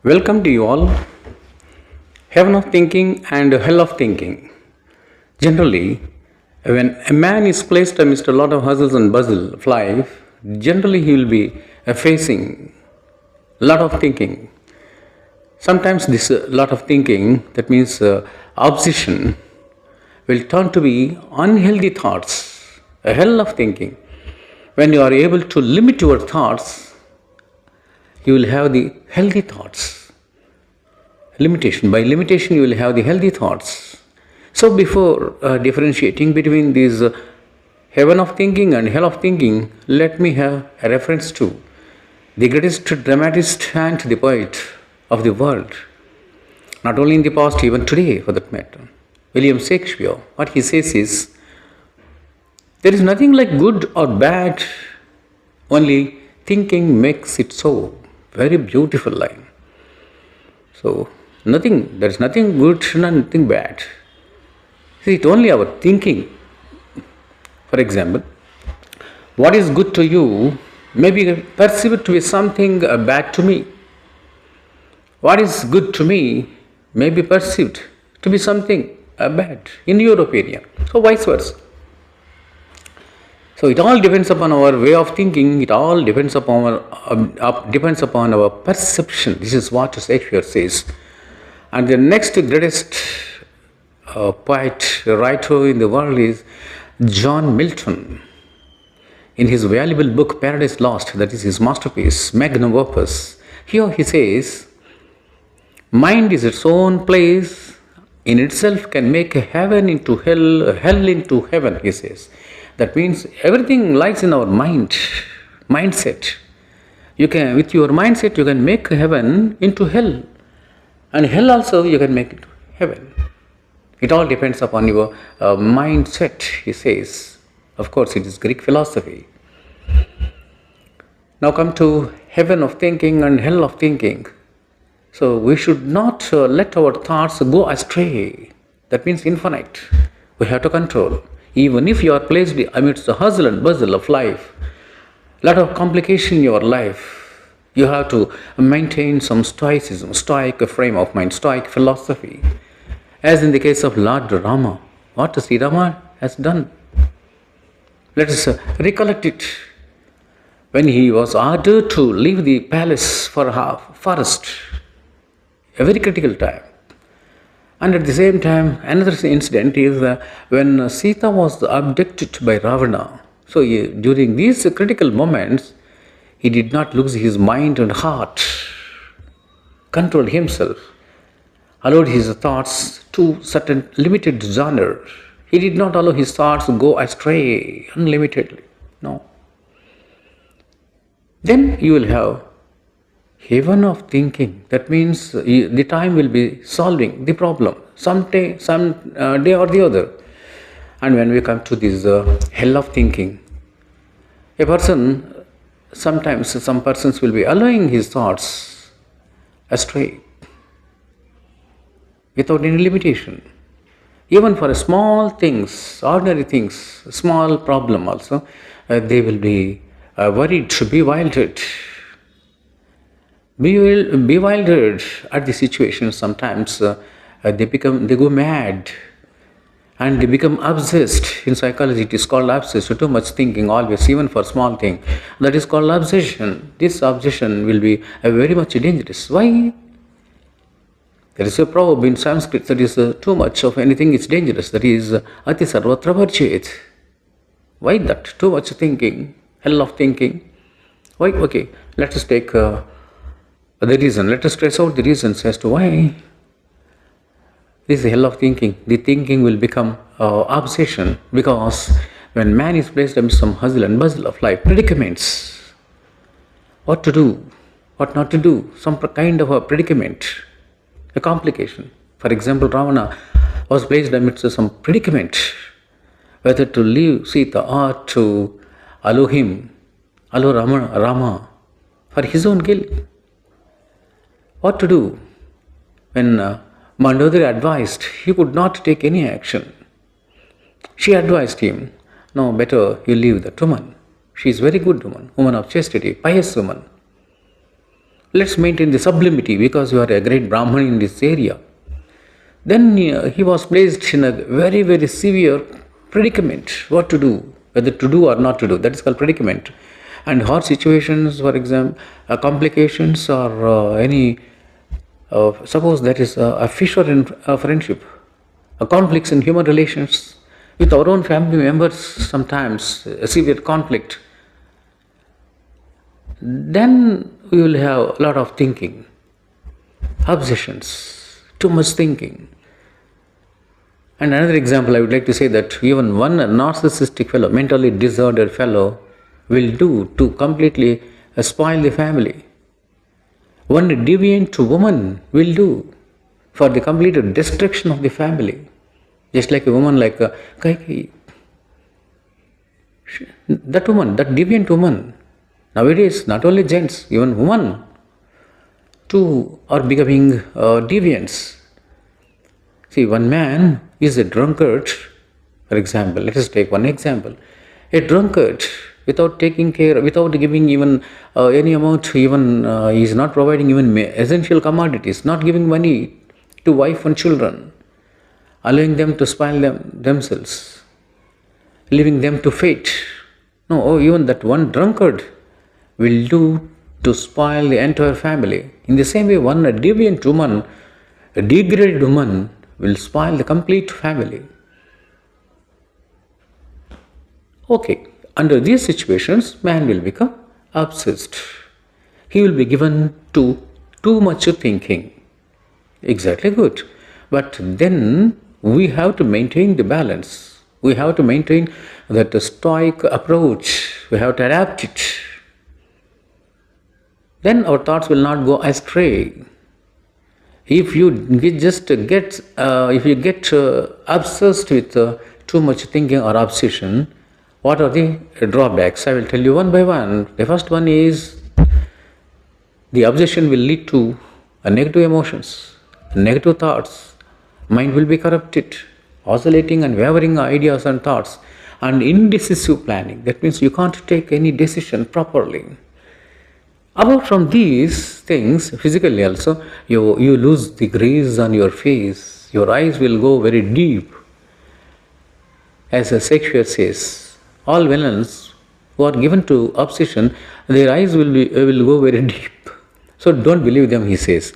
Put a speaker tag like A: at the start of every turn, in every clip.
A: Welcome to you all. Heaven of thinking and hell of thinking. Generally, when a man is placed amidst a lot of hustles and bustle of life, generally he will be facing a lot of thinking. Sometimes this lot of thinking, that means obsession, will turn to be unhealthy thoughts, a hell of thinking. When you are able to limit your thoughts, you will have the healthy thoughts. Limitation. By limitation, you will have the healthy thoughts. So, before differentiating between these heaven of thinking and hell of thinking, let me have a reference to the greatest dramatist and the poet of the world, not only in the past, even today for that matter, William Shakespeare. What he says is, there is nothing like good or bad, only thinking makes it so. Very beautiful line. So, there is nothing good, nothing bad. See, it's only our thinking. For example, what is good to you may be perceived to be something bad to me. What is good to me may be perceived to be something bad in your opinion. So, vice versa. So it all depends upon our way of thinking. It all depends upon our perception. This is what Shakespeare says. And the next greatest poet, writer in the world is John Milton. In his valuable book Paradise Lost, that is his masterpiece, magnum opus, here he says, mind is its own place, in itself can make a heaven into hell, a hell into heaven, he says. That means everything lies in our mindset. You can, with your mindset, you can make heaven into hell, and hell also you can make it heaven. It all depends upon your mindset, he says. Of course, it is Greek philosophy. Now come to heaven of thinking and hell of thinking. So we should not let our thoughts go astray. That means infinite. We have to control. Even if you are placed amidst the hustle and bustle of life, lot of complication in your life, you have to maintain some stoicism, stoic frame of mind, stoic philosophy. As in the case of Lord Rama, what Sri Rama has done. Let us recollect it. When he was ordered to leave the palace for a forest, a very critical time. And at the same time, another incident is when Sita was abducted by Ravana. So during these critical moments, he did not lose his mind and heart, controlled himself, allowed his thoughts to certain limited genre. He did not allow his thoughts to go astray unlimitedly. No. Then you will have heaven of thinking. That means the time will be solving the problem some day or the other. And when we come to this hell of thinking, sometimes some persons will be allowing his thoughts astray without any limitation. Even for small things, ordinary things, small problem also, they will be worried, bewildered. Bewildered at the situation. Sometimes they go mad, and they become obsessed. In psychology, it is called obsessed. Too much thinking always, even for small thing. That is called obsession. This obsession will be very much dangerous. Why? There is a proverb in Sanskrit that is too much of anything is dangerous. That is ati sarvatra varjayet. Why that? Too much thinking, hell of thinking. Why? Okay, let us take the reason. Let us trace out the reasons as to why this hell of thinking. The thinking will become obsession, because when man is placed amidst some hustle and bustle of life, predicaments, what to do, what not to do, some kind of a predicament, a complication. For example, Ravana was placed amidst some predicament, whether to leave Sita or to allow Rama for his own guilt. What to do? When Mandodari advised, he could not take any action. She advised him, no, better you leave that woman. She is very good woman of chastity, pious woman. let's maintain the sublimity because you are a great Brahman in this area. Then he was placed in a very, very severe predicament. What to do, whether to do or not to do. That is called predicament. And hard situations, for example, complications or suppose that is a fissure in friendship, conflicts in human relations with our own family members, sometimes a severe conflict. Then we will have a lot of thinking, obsessions, too much thinking. And another example, I would like to say that even one narcissistic fellow, mentally disordered fellow, will do to completely spoil the family. One deviant woman will do for the complete destruction of the family. Just like a woman like Kaikeyi. That woman, that deviant woman, nowadays not only gents, even women too are becoming deviants. See, one man is a drunkard, for example. Let us take one example. A drunkard, without taking care, without giving even any amount, even he is not providing even essential commodities, not giving money to wife and children, allowing them to spoil themselves, leaving them to fate. No, even that one drunkard will do to spoil the entire family. In the same way, one deviant woman, a degraded woman, will spoil the complete family. Okay, under these situations, man will become obsessed. He will be given to too much thinking. Exactly good. But then we have to maintain the balance. We have to maintain that stoic approach. We have to adapt it. Then our thoughts will not go astray. If you get obsessed with too much thinking or obsession, what are the drawbacks? I will tell you one by one. The first one is the obsession will lead to negative emotions, negative thoughts. Mind will be corrupted, oscillating and wavering ideas and thoughts, and indecisive planning. That means you can't take any decision properly. Apart from these things, physically also, you lose the grace on your face. Your eyes will go very deep. As a Shakespeare says, all villains who are given to obsession, their eyes will go very deep. So don't believe them, he says.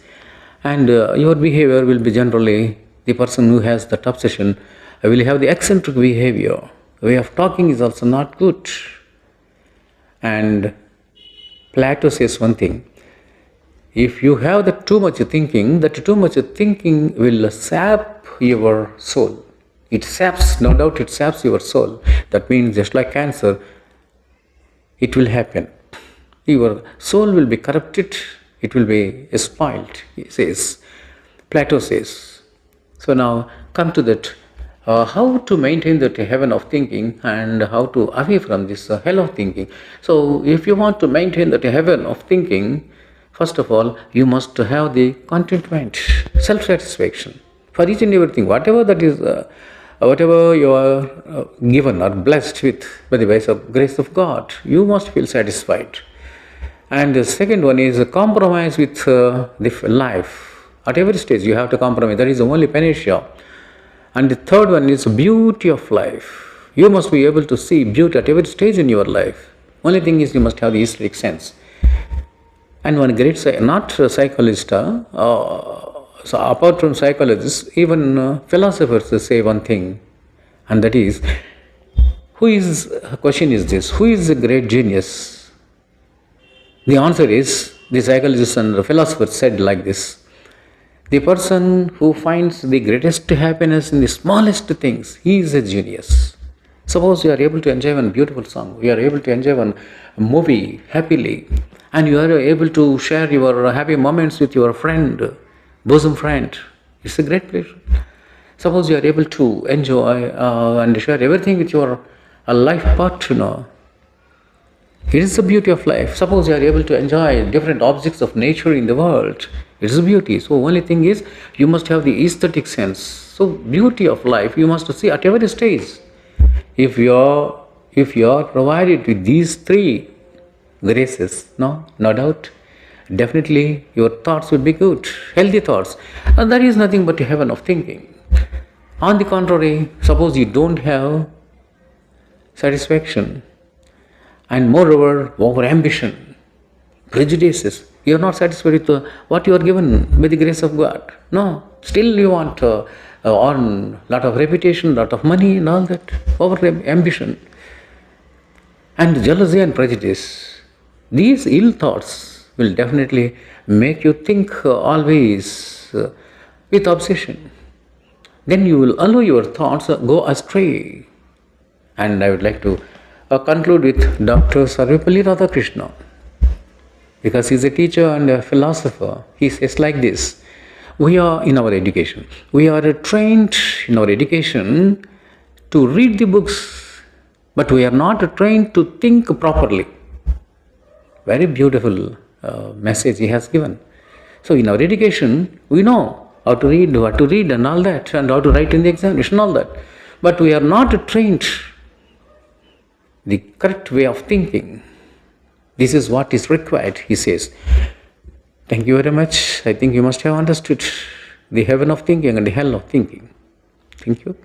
A: And your behavior will be generally, the person who has that obsession will have the eccentric behavior. Way of talking is also not good. And Plato says one thing, if you have that too much thinking, that too much thinking will sap your soul. It saps, no doubt it saps your soul. That means just like cancer, it will happen. Your soul will be corrupted, it will be spoiled, he says. Plato says. So now come to that, how to maintain that heaven of thinking and how to away from this hell of thinking. So if you want to maintain that heaven of thinking, first of all, you must have the contentment, self-satisfaction for each and everything, whatever that is, whatever you are given or blessed with by the grace of God, you must feel satisfied. And the second one is a compromise with the life. At every stage you have to compromise. That is the only panacea. And the third one is beauty of life. You must be able to see beauty at every stage in your life. Only thing is you must have the aesthetic sense. And one great, not a psychologist, so apart from psychologists, even philosophers say one thing, and that is, question is this, who is a great genius? The answer is, the psychologists and the philosophers said like this, the person who finds the greatest happiness in the smallest things, he is a genius. Suppose you are able to enjoy one beautiful song, you are able to enjoy one movie happily, and you are able to share your happy moments with your friend, bosom friend. It's a great pleasure. Suppose you are able to enjoy and share everything with your life partner. It is the beauty of life. Suppose you are able to enjoy different objects of nature in the world. It is a beauty. So only thing is, you must have the aesthetic sense. So beauty of life, you must see at every stage. If you are provided with these three graces, no doubt, definitely your thoughts would be good, healthy thoughts. And that is nothing but a heaven of thinking. On the contrary, suppose you don't have satisfaction, and moreover, over ambition, prejudices, you are not satisfied with what you are given by the grace of God. No, still you want to earn lot of reputation, lot of money, and all that, over ambition. And jealousy and prejudice, these ill thoughts will definitely make you think always with obsession. Then you will allow your thoughts go astray. And I would like to conclude with Dr. Sarvepalli Radhakrishna, because he is a teacher and a philosopher. He says like this: we are in our education, we are trained in our education to read the books, but we are not trained to think properly. Very beautiful message he has given. So in our education, we know how to read, what to read and all that, and how to write in the examination, all that. But we are not trained the correct way of thinking. This is what is required, he says. Thank you very much. I think you must have understood the heaven of thinking and the hell of thinking. Thank you.